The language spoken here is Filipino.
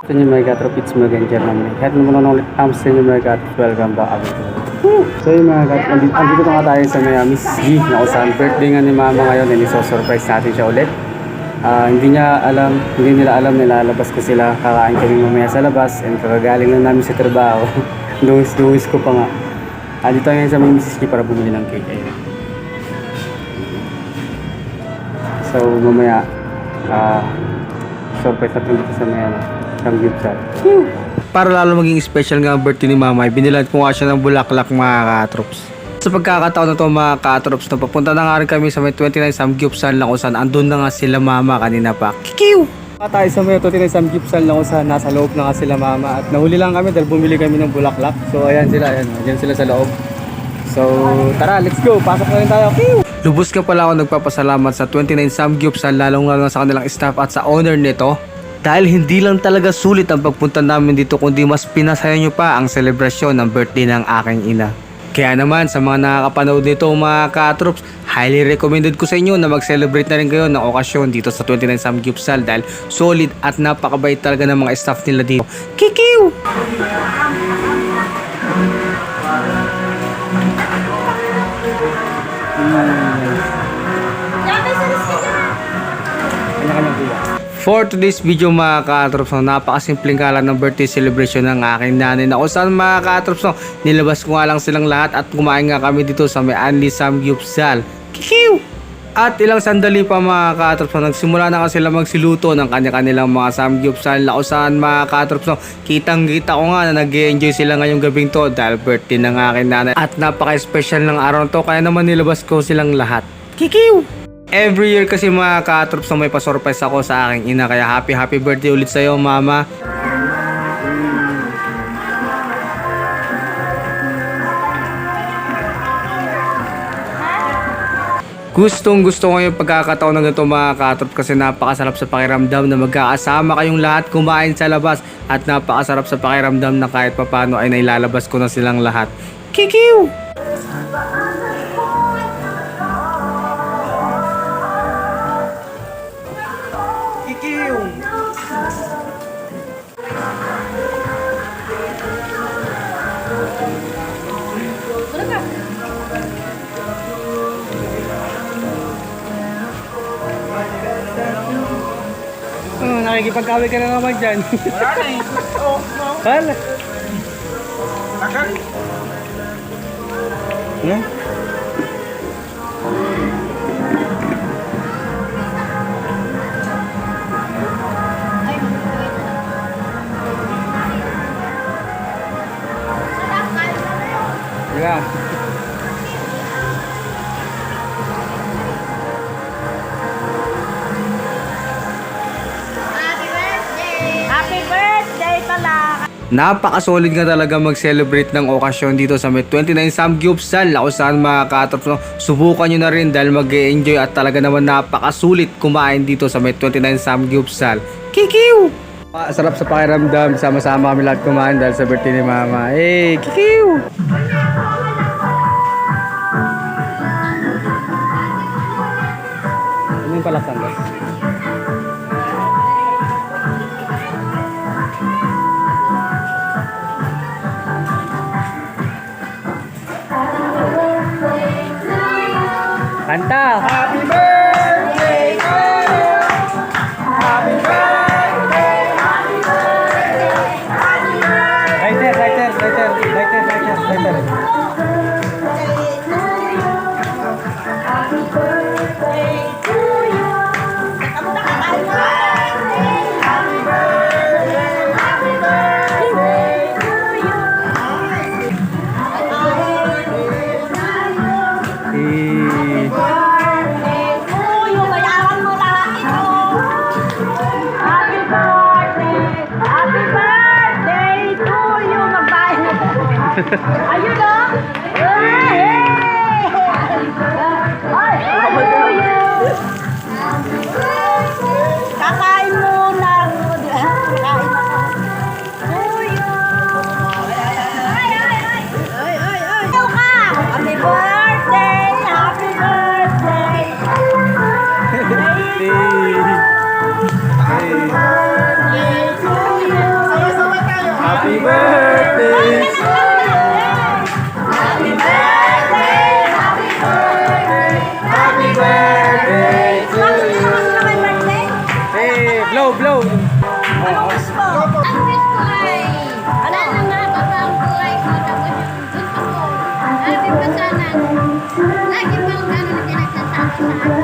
Sa inyo mga katrop, it's mga ganyan namin. Kahit naman ulit sa inyo mga katrop, welcome back again. So yung mga katrop, andito nga tayo sa may Miss G na usan. Birthday nga ni Mama ngayon, and iso-surprise natin siya ulit. Hindi nila alam nilalabas ko sila. Kakain kami mamaya sa labas and kakagaling lang namin sa trabaho. Duwis ko pa nga. Dito ngayon sa may Miss G para bumili ng cake. Ayun. So mamaya, surprise natin dito sa may Samgyupsal. Para lalo maging special nga ang birthday ni Mama, binilan ko nga siya ng bulaklak mga katrops. Sa pagkakataon na to mga katrops, papunta na nga rin kami sa may 29 Samgyupsal na kung saan andun na nga sila Mama kanina pa. Kikiw! Tayo sa may 29 Samgyupsal na kung saan nasa loob na nga sila Mama at nahuli lang kami dahil bumili kami ng bulaklak. So ayan sila sa loob. So tara, let's go! Pasok na rin tayo. Kiw! Lubos ka pala ako nagpapasalamat sa 29 Samgyupsal lalong sa kanilang staff at sa owner nito. Dahil hindi lang talaga sulit ang pagpunta namin dito kundi mas pinasaya nyo pa ang selebrasyon ng birthday ng aking ina. Kaya naman sa mga nakakapanood nito mga katrops, highly recommended ko sa inyo na mag-celebrate na rin kayo ng okasyon dito sa 29 Samgyupsal dahil solid at napakabait talaga ng mga staff nila dito. Kikiw! Kanya-kanyang buwa. For today's video mga katrops, napakasimpleng kalan ng birthday celebration ng aking nanay na kung saan mga katrops, nilabas ko nga lang silang lahat at kumain nga kami dito sa may Anli Samgyupsal. Kikiw! At ilang sandali pa mga katrops, nagsimula na kasi sila magsiluto ng kanya-kanilang mga Samgyupsal na kung saan mga katrops, kitang-kita ko nga na nag-enjoy sila ngayong gabing to dahil birthday ng aking nanay at napaka-special ng araw to kaya naman nilabas ko silang lahat. Kikiw! Every year kasi mga katrops may pa-surprise ako sa aking ina kaya happy birthday ulit sa'yo Mama. Gustong gusto ko yung pagkakataon ng ito mga katrops kasi napakasarap sa pakiramdam na magkakasama kayong lahat kumain sa labas at napakasarap sa pakiramdam na kahit papano ay nailalabas ko na silang lahat. Kikiw! Nakikipagkawin ka na naman dyan. Wala na eh. Oo, no. Hala. Tagal. Yeah. Napaka-solid nga talaga mag-celebrate ng okasyon dito sa may 29 Samgyupsal kung saan mga katrops, subukan nyo na rin dahil mag-e-enjoy at talaga naman napakasulit kumain dito sa may 29 Samgyupsal. Kikiw! Sarap sa pakiramdam, sama-sama kami lahat kumain dahil sa birthday ni Mama. Hey, kikiw! Ano yung palasan guys? Kanta! Happy birthday to you. Happy birthday. Happy birthday. Happy birthday. Lighter. Happy birthday to you. Happy birthday. Happy birthday. Happy birthday to you. Birthday to you. Bayaran mo lahat ito. Happy birthday. Happy birthday to you. Magbayad. Ayun o. Hey! Ay, to you. Kakain muna. Kakain na. To you. Ay. Happy birthday. Happy birthday. birthday! Happy birthday to Bakit you! naman sila may birthday? Hey, blow, blow! Anong wish mo? Ang wish ko ay sana mahaba ang buhay ko tapos yung gusto ko. Sabi pa sana lagi pang gano'n na pinagsasama sa akin.